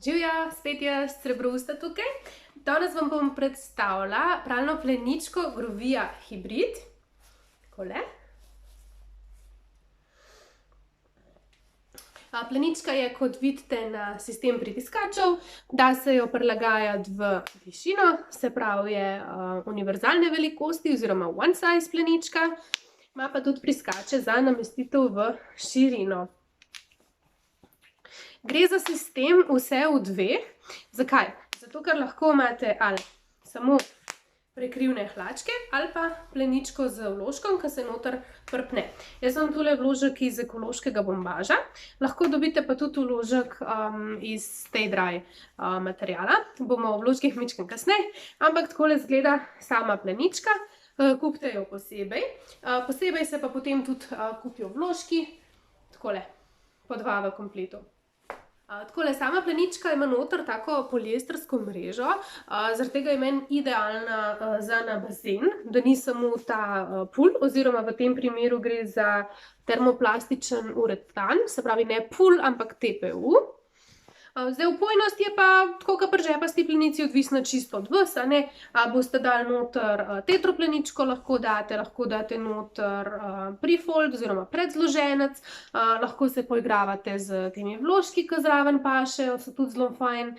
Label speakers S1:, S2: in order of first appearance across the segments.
S1: Živja, spet jaz, Srebrousta tukaj. Danes vam bom predstavila pralno pleničko Grovia Hybrid. Takole. Plenička je, kot vidite, na sistem pritiskačev. Da se jo prilagajati v višino, se pravi je univerzalne velikosti oziroma one size plenička. Ima pa tudi priskače za namestitev v širino. Gre za sistem vse v dveh. Zakaj? Zato, ker lahko imate ali samo prekrivne hlačke ali pa pleničko z vložkom, ki se noter prpne. Jaz imam tule vložek iz ekološkega bombaža. Lahko dobite pa tudi vložek iz Stay Dry materijala. Bomo o vložkih mičkam kasneje, ampak takole izgleda sama plenička. Kupite jo posebej. Posebej se pa potem tudi kupijo vložki, takole, po dva v kompletu. Takole, sama plenička ima noter tako poliestrsko mrežo, zaradi tega je meni idealna za na bazen, da ni samo ta pul, oziroma v tem primeru gre za termoplastičen uretan, se pravi ne pul, ampak TPU. Zdaj, vpojnost je pa, tako kot pri žepasti plenici, odvisna čisto od vas, a ne. Boste dali noter tetropleničko, lahko date noter prefold oziroma predzloženec, lahko se poigravate z temi vložki, ki zraven pašejo, so tudi zelo fajn.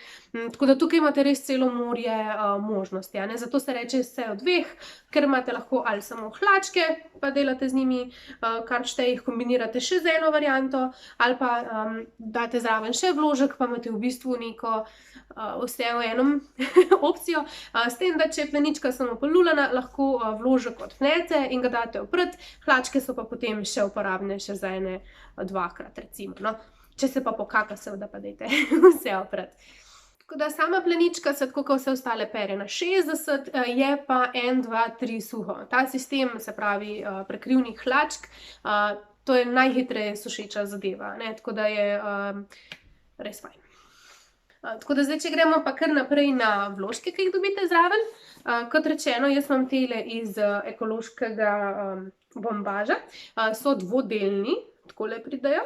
S1: Tako da tukaj imate res celo morje možnosti, a ne. Zato se reče vse v dveh, ker imate lahko ali samo hlačke, pa delate z njimi, kar šteje, jih kombinirate še z eno varianto, ali pa date zraven še vložek, pa imate v bistvu neko vse v enem opcijo. S tem, da če je plenička samo polulana, lahko vložek odpnete in ga date opret, hlačke so pa potem še uporabne še za ene dvakrat, recimo, no. Če se pa pokaka, seveda pa dajte vse opret. Tako da sama plenička se, tako kot vse ostale, pere na 60, je pa 1, 2, 3 suho. Ta sistem, se pravi prekrivnih hlačk, to je najhitreje sušeča zadeva, ne, tako da je res fajn. Tako da zdaj, če gremo pa kar naprej na vložke, ki jih dobite zraven. Kot rečeno, jaz imam tele iz ekološkega bombaža. So dvodelni, takole pridejo.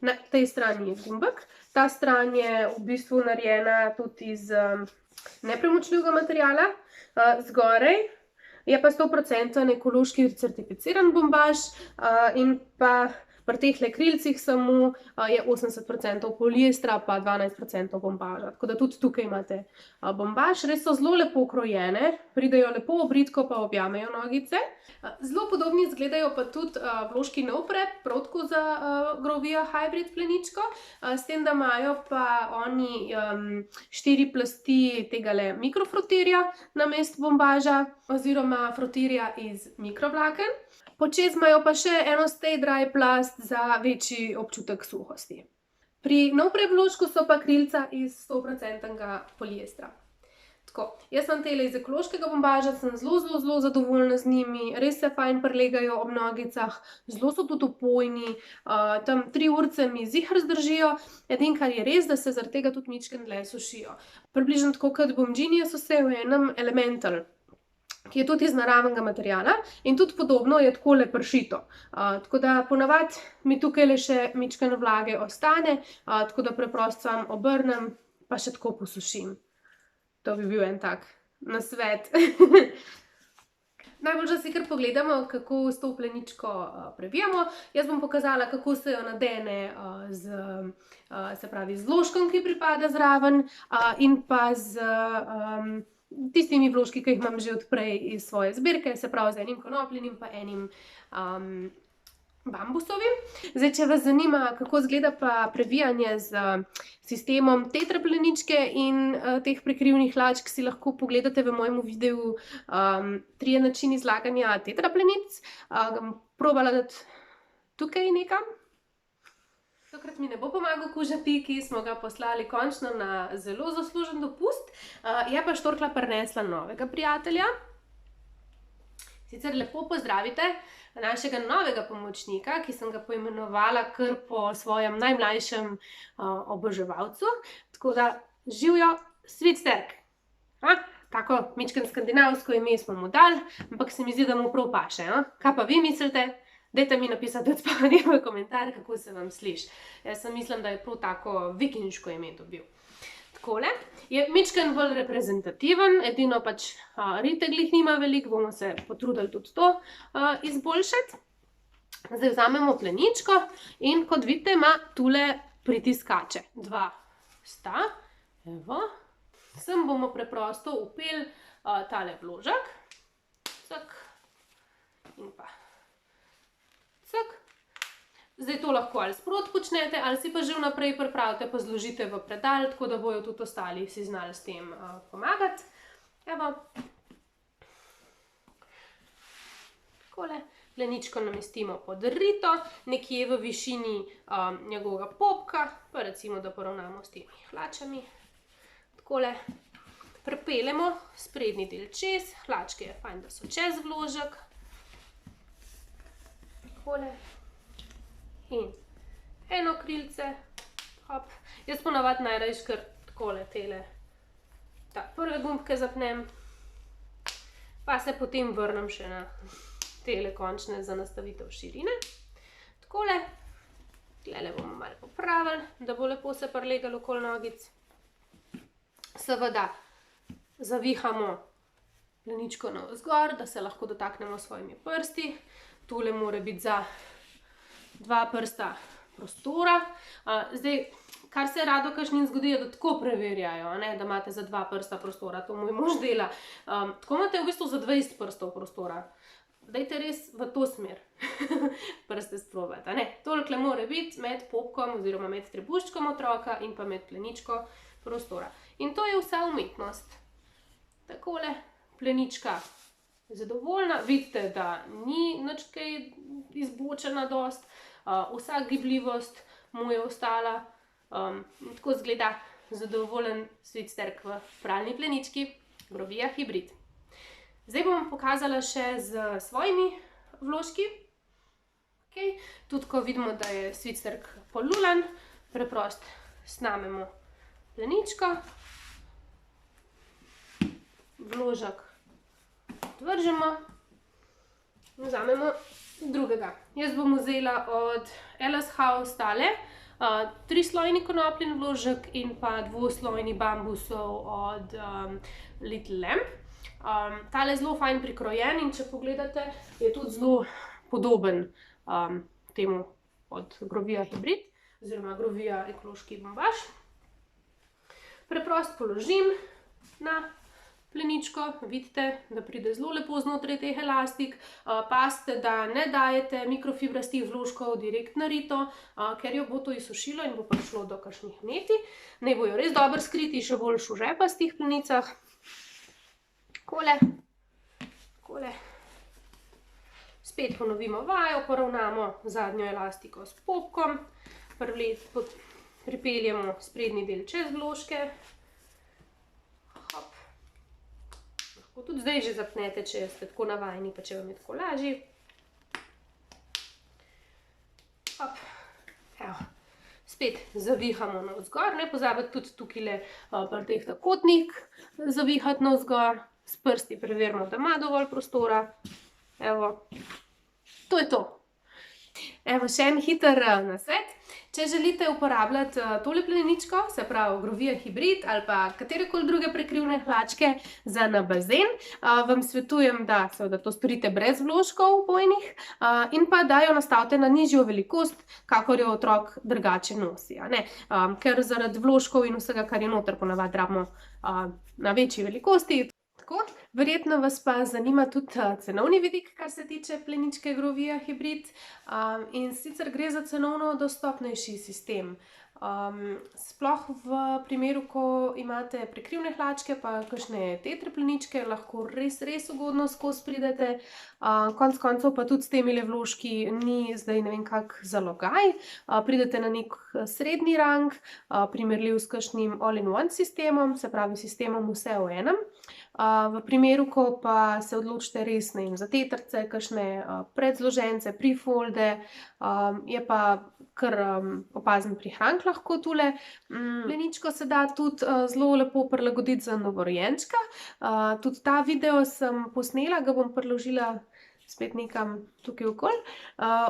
S1: Na tej strani je gumbek. Ta stran je v bistvu narejena tudi iz nepremočljivega materijala. Zgoraj je pa 100% ekološki certificiran bombaž in pa pri tehle krilcih samo je 80% poliestra, pa 12% bombaža. Tako da tudi tukaj imate bombaž. Res so zelo lepo krojene, pridejo lepo obritko, pa objamejo nogice. Zelo podobni izgledajo pa tudi vložki Novprep, prav tako za Grovia Hybrid pleničko, s tem, da imajo pa oni 4 plasti tegale mikrofrotirja namesto bombaža oziroma frotirja iz mikrovlaken. Počez imajo pa še eno Stay Dry plast za večji občutek suhosti. Pri Novprep vložku so pa krilca iz 100% poliestra. Tako, jaz imam tele iz ekološkega bombaža, sem zelo zadovoljna z njimi, res se fajn prilegajo ob nogicah, zelo so tudi opojni, tam 3 urice mi ziher zdržijo, edino kar je res, da se zaradi tega tudi mičkeno dlje sušijo. Približno tako kot Bomžinije so se v enem Elemental, ki je tudi iz naravnega materijala in tudi podobno je takole pršito. Tako da ponavadi mi tukajle še mičkeno vlage ostane, tako da preprosto sam obrnem, pa še tako posušim. To bi bil en tak nasvet. Najboljše si kar pogledamo, kako s to pleničko previjamo. Jaz bom pokazala, kako se jo nadene z vložkom, ki pripada zraven, in pa z tistimi vložki, ki jih imam že od prej iz svoje zbirke, se pravi z enim konopljinim pa enim bambusovim. Zdaj, če vas zanima, kako izgleda pa previjanje z sistemom tetrapleničke in teh prekrivnih hlačk, si lahko pogledate v mojem videu 3 načini zlaganja tetraplenic. Probala dati tukaj nekam. Tokrat mi ne bo pomagal kužapi, ki smo ga poslali končno na zelo zaslužen dopust. Je pa štorkla prinesla novega prijatelja. Sicer lepo pozdravite našega novega pomočnika, ki sem ga poimenovala kar po svojem najmlajšem oboževalcu. Tako da, živjo, Svitsterk. Tako mičkeno skandinavsko ime smo mu dali, ampak se mi zdi, da mu prav paše. Kaj pa vi mislite? Dajte mi napisati tudi spodaj v komentar, kako se vam sliši. Jaz mislim, da je prav tako vikinško ime dobil. Takole, je mičken bolj reprezentativen, edino pač ritek glih nima veliko, bomo se potrudili tudi to izboljšati. Zdaj vzamemo pleničko in kot vidite ima tule pritiskače. 2 sta, evo. Sem bomo preprosto upeli tale vložek. Cak. In pa cak. Zdaj to lahko ali sproti počnete, ali si pa že vnaprej pripravite, pa zložite v predal, tako da bojo tudi ostali si znali s tem pomagati. Evo. Takole. Pleničko namestimo pod rito, nekje v višini njegovega popka, pa recimo, da poravnamo s temi hlačami. Takole. Pripeljemo sprednji del čez, hlačke je fajn, da so čez vložek. Takole. In eno krilce, hop. Jaz ponavadi najrajši kar takole tele prve gumbke zapnem, pa se potem vrnem še na tele končne za nastavitev širine. Takole, tlele bomo malo popravili, da bo lepo se prilegalo okoli nogic. Seveda zavihamo pleničko navzgor, da se lahko dotaknemo s svojimi prsti. Tole mora biti za 2 prsta prostora. Zdaj, kar se rado kakšnim zgodi, da tako preverjajo, da imate za 2 prsta prostora, to moj mož dela. Tako imate v bistvu za 20 prstov prostora. Dajte res v to smer prste sprobati. Tolikle mora biti med popkom oziroma med trebuščkom otroka in pa med pleničko prostora. In to je vsa umetnost. Takole, plenička zadovoljna, vidite, da ni nič kaj izbočena dost, vsa gibljivost mu je ostala, tako izgleda zadovoljen Sweetsterk v pralni plenički Grovija Hibrid. Zdaj bom pokazala še z svojimi vložki. Tudi ko vidimo, da je Sweetsterk polulan, preprosto snamemo pleničko, vložek vržemo in vzamemo drugega. Jaz bom vzela od Alice House tale 3-slojni konopljin vložek in pa 2-slojni bambusov od Little Lamb. Tale je zelo fajn prikrojen in če pogledate, je tudi zelo podoben temu od Grovija Hibrid oziroma Grovija ekološki bombaž. Preprosto položim na pleničko, vidite, da pride zelo lepo znotraj teh elastik. Pazite, da ne dajete mikrofibrastih vložkov direkt na rito, ker jo bo to izsušilo in bo prišlo do kakšnih vnetij. Naj bojo res dobro skriti, še boljš v žepastih plenicah. Takole, takole. Spet ponovimo vajo, poravnamo zadnjo elastiko s popkom, pripeljemo sprednji del čez vložke. Hop. Lahko tudi zdaj že zapnete, če ste tako navajeni, pa če vam je tako lažje. Hop. Evo. Spet zavihamo navzgor, ne pozabite tudi tukaj pri teh takotnik zavihati navzgor. S prsti preverimo, da ima dovolj prostora. Evo. To je to. Evo, še en hiter nasvet. Če želite uporabljati tole pleničko, se pravi Grovija Hibrid ali pa katerekoli druge prekrivne hlačke za na bazen, vam svetujem, da seveda to storite brez vložkov bojnih in pa da jo nastavite na nižjo velikost, kakor jo otrok drugače nosi. Ker zaradi vložkov in vsega, kar je noter, ponavadi rabimo na večji velikosti. Verjetno vas pa zanima tudi cenovni vidik, kar se tiče pleničke Grovija Hibrid, in sicer gre za cenovno dostopnejši sistem. Sploh v primeru, ko imate prekrivne hlačke pa kakšne tetre pleničke, lahko res ugodno skozi pridete. Konec koncev pa tudi s temile vložki ni zdaj ne vem kak zalogaj. Pridete na nek srednji rang, primerljiv s kakšnim all-in-one sistemom, se pravi sistemom vse v enem. V primeru, ko pa se odločite res za tetrce, kakšne predzložence, prefolde, je pa kar opazen prihrank lahko tule. Pleničko se da tudi zelo lepo prilagoditi za novorojenčka. Tudi ta video sem posnela, ga bom priložila spet nekam tukaj okoli.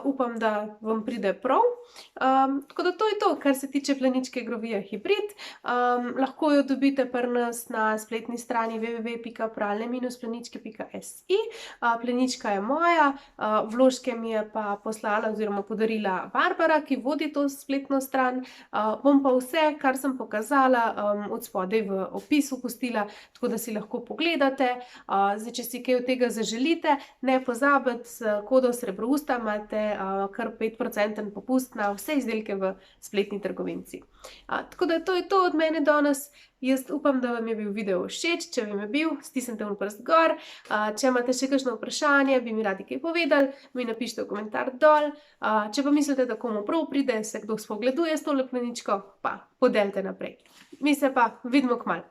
S1: Upam, da vam pride prav. Tako da to je to, kar se tiče pleničke Grovija hibrid. Lahko jo dobite pri nas na spletni strani www.pralne-pleničke.si. Plenička je moja, vložke mi je pa poslala oziroma podarila Barbara, ki vodi to spletno stran. Bom pa vse, kar sem pokazala, od spodaj v opisu pustila, tako da si lahko pogledate. Zdaj, če si kaj od tega zaželite, ne pozabite, s kodo Srebrousta imate kar 5% popust na vse izdelke v spletni trgovinici. Tako da to je to od mene danes. Jaz upam, da vam je bil video všeč. Če vam je bil, stisnite un prst gor. Če imate še kakšno vprašanje, bi mi radi kaj povedali, mi napišite v komentar dol. Če pa mislite, da komu prav pride, se kdo spogleduje s tole pleničko, pa podelite naprej. Mi se pa vidimo kmalu.